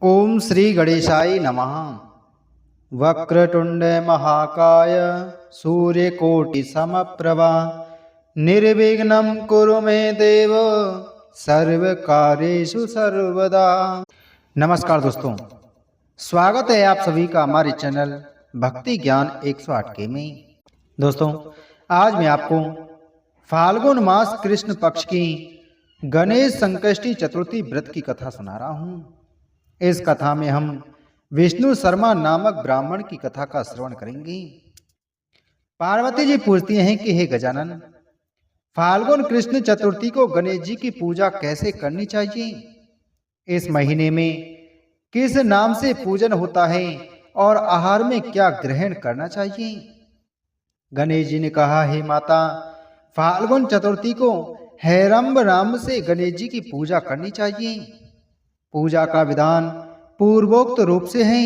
ओम श्री गणेशाय नमः। वक्रतुंड महाकाय सूर्यकोटि समप्रभा निर्विघ्नं कुरु मे देव सर्वकार्येषु सर्वदा। नमस्कार दोस्तों, स्वागत है आप सभी का हमारे चैनल भक्ति ज्ञान 108 के में। दोस्तों, आज मैं आपको फाल्गुन मास कृष्ण पक्ष की गणेश संकष्टी चतुर्थी व्रत की कथा सुना रहा हूँ। इस कथा में हम विष्णु शर्मा नामक ब्राह्मण की कथा का श्रवण करेंगे। पार्वती जी पूछती हैं कि हे गजानन, फाल्गुन कृष्ण चतुर्थी को गणेश जी की पूजा कैसे करनी चाहिए? इस महीने में किस नाम से पूजन होता है और आहार में क्या ग्रहण करना चाहिए? गणेश जी ने कहा, हे माता, फाल्गुन चतुर्थी को हेरंब नाम से गणेश जी की पूजा करनी चाहिए। पूजा का विधान पूर्वोक्त रूप से है।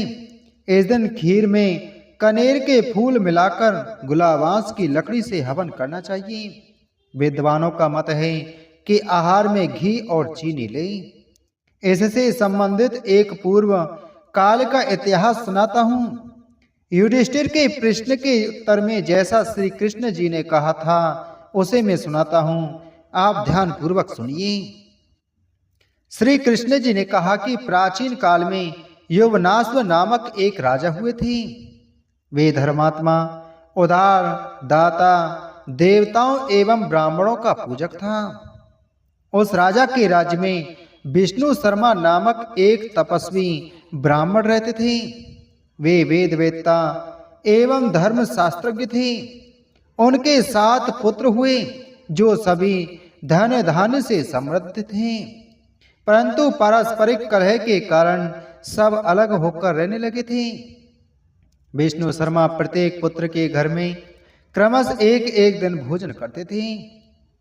इस दिन खीर में कनेर के फूल मिलाकर गुलाबांस की लकड़ी से हवन करना चाहिए। विद्वानों का मत है कि आहार में घी और चीनी लें। इससे संबंधित एक पूर्व काल का इतिहास सुनाता हूँ। युधिष्ठिर के प्रश्न के उत्तर में जैसा श्री कृष्ण जी ने कहा था उसे मैं सुनाता हूँ, आप ध्यान पूर्वक सुनिए। श्री कृष्ण जी ने कहा कि प्राचीन काल में युवनाश्व नामक एक राजा हुए थे। वे धर्मात्मा, उदार, दाता, देवताओं एवं ब्राह्मणों का पूजक था। उस राजा के राज्य में विष्णु शर्मा नामक एक तपस्वी ब्राह्मण रहते थे। वे वेद वेदता एवं धर्म शास्त्रज्ञ थे। उनके 7 पुत्र हुए जो सभी धन धान्य से समृद्ध थे, परंतु पारस्परिक कलह के कारण सब अलग होकर रहने लगे थे। विष्णु शर्मा प्रत्येक पुत्र के घर में क्रमश एक दिन भोजन करते थे।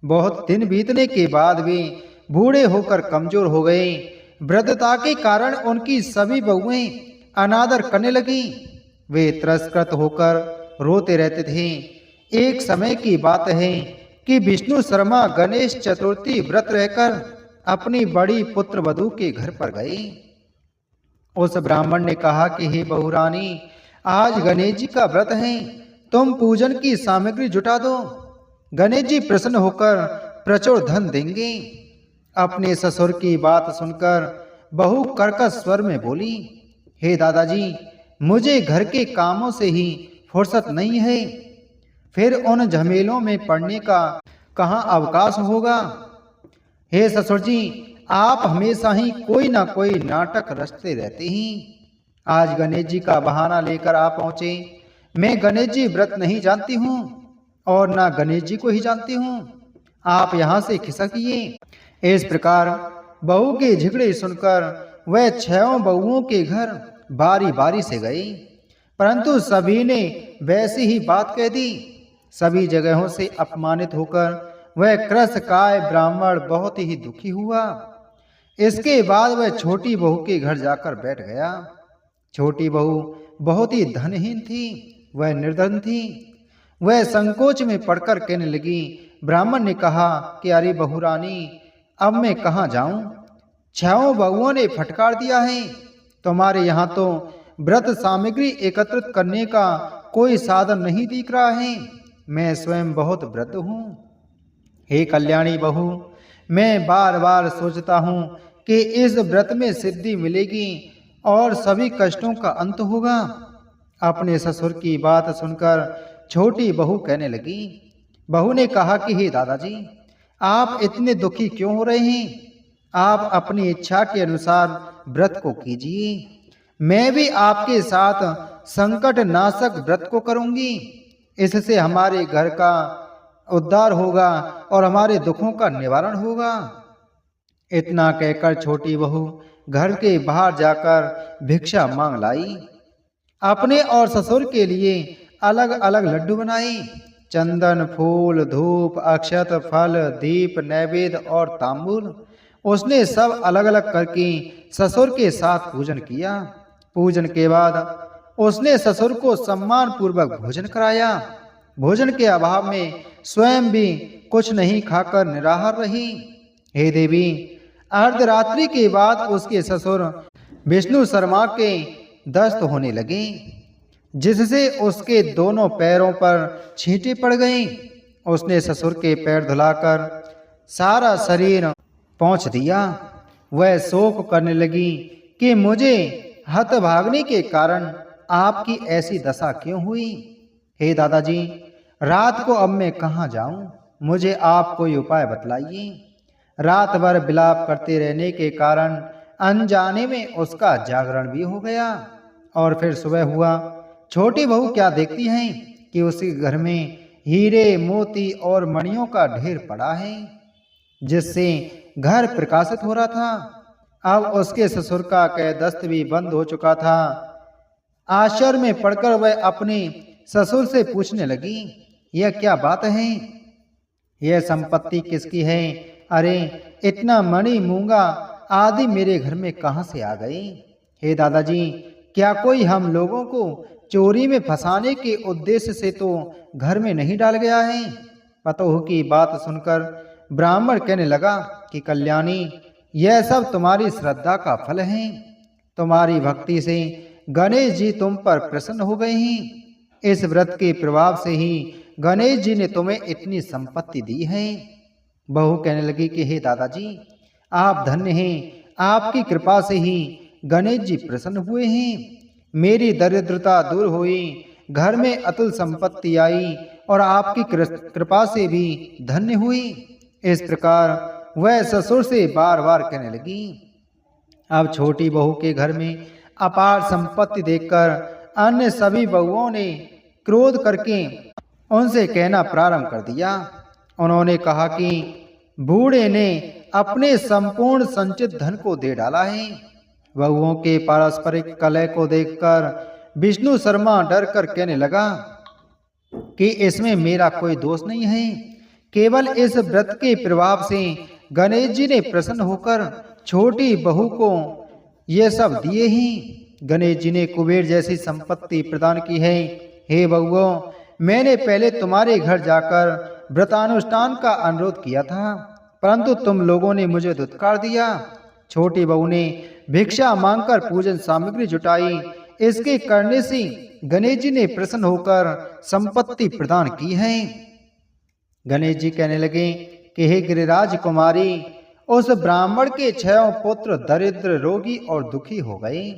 बहुत दिन बीतने के बाद वे बूढ़े होकर कमजोर हो गए। वृद्धता के कारण उनकी सभी बहुएं अनादर करने लगी। वे तिरस्कृत होकर रोते रहते थे। एक समय की बात है कि विष्णु शर्मा गणेश चतुर्थी व्रत रहकर अपनी बड़ी पुत्र वधू के घर पर गए। उस ब्राह्मण ने कहा कि हे बहुरानी, आज गणेश जी का व्रत है, तुम पूजन की सामग्री जुटा दो। गणेश जी प्रसन्न होकर प्रचुर धन देंगे। अपने ससुर की बात सुनकर बहू कर्कश स्वर में बोली, हे दादाजी, मुझे घर के कामों से ही फुर्सत नहीं है, फिर उन झमेलों में पड़ने का कहाँ अवकाश होगा। हे ससुर जी, आप हमेशा ही कोई ना कोई नाटक रचते रहते हैं। आज गणेश जी का बहाना लेकर आप पहुंचे। मैं गणेश जी व्रत नहीं जानती हूँ और ना गणेश जी को ही जानती हूँ। आप यहाँ से खिसकिए। इस प्रकार बहू के झगड़े सुनकर वह 6 बहुओं के घर बारी बारी से गए, परंतु सभी ने वैसी ही बात कह दी। सभी जगहों से अपमानित होकर वह कृशकाय ब्राह्मण बहुत ही दुखी हुआ। इसके बाद वह छोटी बहू के घर जाकर बैठ गया। छोटी बहू बहुत ही धनहीन थी, वह निर्धन थी। वह संकोच में पड़कर कहने लगी। ब्राह्मण ने कहा कि अरे बहुरानी, अब मैं कहाँ जाऊं? 6 बहुओं ने फटकार दिया है। तुम्हारे यहाँ तो व्रत सामग्री एकत्रित करने का कोई साधन नहीं दिख रहा है। मैं स्वयं बहुत वृद्ध हूँ। हे कल्याणी बहू, मैं बार बार सोचता हूँ कि इस व्रत में सिद्धि मिलेगी और सभी कष्टों का अंत होगा। अपने ससुर की बात सुनकर छोटी बहू कहने लगी। बहू ने कहा कि हे दादाजी, आप इतने दुखी क्यों हो रहे हैं? आप अपनी इच्छा के अनुसार व्रत को कीजिए। मैं भी आपके साथ संकट नाशक व्रत को करूंगी। इससे हमारे घर का उद्धार होगा और हमारे दुखों का निवारण होगा। इतना कहकर छोटी बहू घर के बाहर जाकर भिक्षा मांग लाई। अपने और ससुर के लिए अलग अलग लड्डू बनाए। चंदन, फूल, धूप, अक्षत, फल, दीप, नैवेद्य और तांबूल उसने सब अलग अलग करके ससुर के साथ पूजन किया। पूजन के बाद उसने ससुर को सम्मान पूर्वक भोजन कराया। भोजन के अभाव में स्वयं भी कुछ नहीं खाकर निराहार रही। हे देवी, अर्धरात्रि के बाद उसके ससुर विष्णु शर्मा के दस्त होने लगे, जिससे उसके दोनों पैरों पर छींटे पड़ गए। उसने ससुर के पैर धुलाकर सारा शरीर पोंछ दिया। वह शोक करने लगी कि मुझे हतभाग्नि के कारण आपकी ऐसी दशा क्यों हुई। हे दादाजी, रात को अब मैं कहाँ जाऊं? मुझे आप कोई उपाय बतलाइए। रात भर विलाप करते रहने के कारण अनजाने में उसका जागरण भी हो गया। और फिर सुबह हुआ। छोटी बहू क्या देखती हैं कि उसके घर में हीरे, मोती और मणियों का ढेर पड़ा है, जिससे घर प्रकाशित हो रहा था। अब उसके ससुर का कैदस्त भी बंद हो चुका था। आश्चर्य में पड़कर वह अपने ससुर से पूछने लगी, यह क्या बात है? यह संपत्ति किसकी है? अरे, इतना मणि, मूंगा आदि मेरे घर में कहां से आ गए? हे दादाजी, क्या कोई हम लोगों को चोरी में फंसाने के उद्देश्य से तो घर में नहीं डाल गया है? पतोह की बात सुनकर ब्राह्मण कहने लगा कि कल्याणी, यह सब तुम्हारी श्रद्धा का फल है। तुम्हारी भक्ति से गणेश जी तुम पर प्रसन्न हो गए हैं। इस व्रत के प्रभाव से ही गणेश जी ने तुम्हें इतनी संपत्ति दी है। बहू कहने लगी कि हे दादाजी, आप धन्य हैं। आपकी कृपा से ही गणेश जी प्रसन्न हुए हैं। मेरी दरिद्रता दूर हुई, घर में अतुल संपत्ति आई और आपकी कृपा से भी धन्य हुई। इस प्रकार वह ससुर से बार बार कहने लगी। अब छोटी बहू के घर में अपार संपत्ति देखकर अन्य सभी बहुओं ने क्रोध करके उनसे कहना प्रारंभ कर दिया। उन्होंने कहा कि बूढ़े ने अपने संपूर्ण संचित धन को दे डाला है। बहुओं के पारस्परिक कलह को देखकर विष्णु शर्मा डर कर कहने लगा कि इसमें मेरा कोई दोष नहीं है। केवल इस व्रत के प्रभाव से गणेश जी ने प्रसन्न होकर छोटी बहू को ये सब दिए ही। गणेश जी ने कुबेर जैसी संपत्ति प्रदान की है। हे बहुओं, मैंने पहले तुम्हारे घर जाकर व्रतानुष्ठान का अनुरोध किया था, परंतु तुम लोगों ने मुझे धुतकार दिया। छोटी बहू ने भिक्षा मांगकर पूजन सामग्री जुटाई। इसके करने से गणेश जी ने प्रसन्न होकर संपत्ति प्रदान की है। गणेश जी कहने लगे कि हे गिरिराज कुमारी, उस ब्राह्मण के 6 पुत्र दरिद्र, रोगी और दुखी हो गए।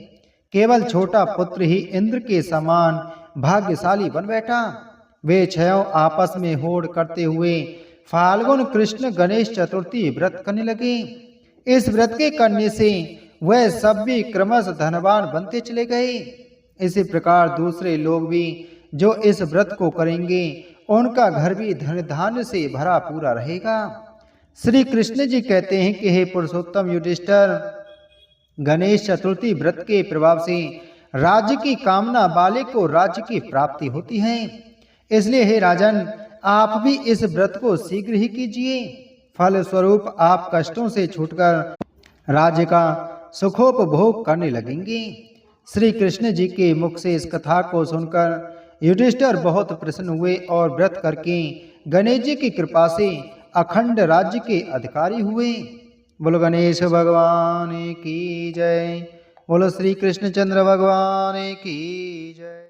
केवल छोटा पुत्र ही इंद्र के समान भाग्यशाली बन बैठा। वे 6 आपस में होड़ करते हुए फाल्गुन कृष्ण गणेश चतुर्थी व्रत करने लगे। इस व्रत के करने से वह सब भी क्रमशः धनवान बनते चले गए। इसी प्रकार दूसरे लोग भी जो इस व्रत को करेंगे, उनका घर भी धन धान्य से भरा पूरा रहेगा। श्री कृष्ण जी कहते हैं कि हे पुरुषोत्तम युधिष्ठिर, गणेश चतुर्थी व्रत के प्रभाव से राज्य की कामना वाले को राज्य की प्राप्ति होती है। इसलिए हे राजन, आप भी इस व्रत को शीघ्र ही कीजिए। फल स्वरूप आप कष्टों से छूटकर राज्य का सुखोपभोग करने लगेंगे। श्री कृष्ण जी के मुख से इस कथा को सुनकर युधिष्ठिर बहुत प्रसन्न हुए और व्रत करके गणेश जी की कृपा से अखंड राज्य के अधिकारी हुए। बोलो गणेश भगवान की जय। बोलो श्री कृष्णचंद्र भगवान की जय।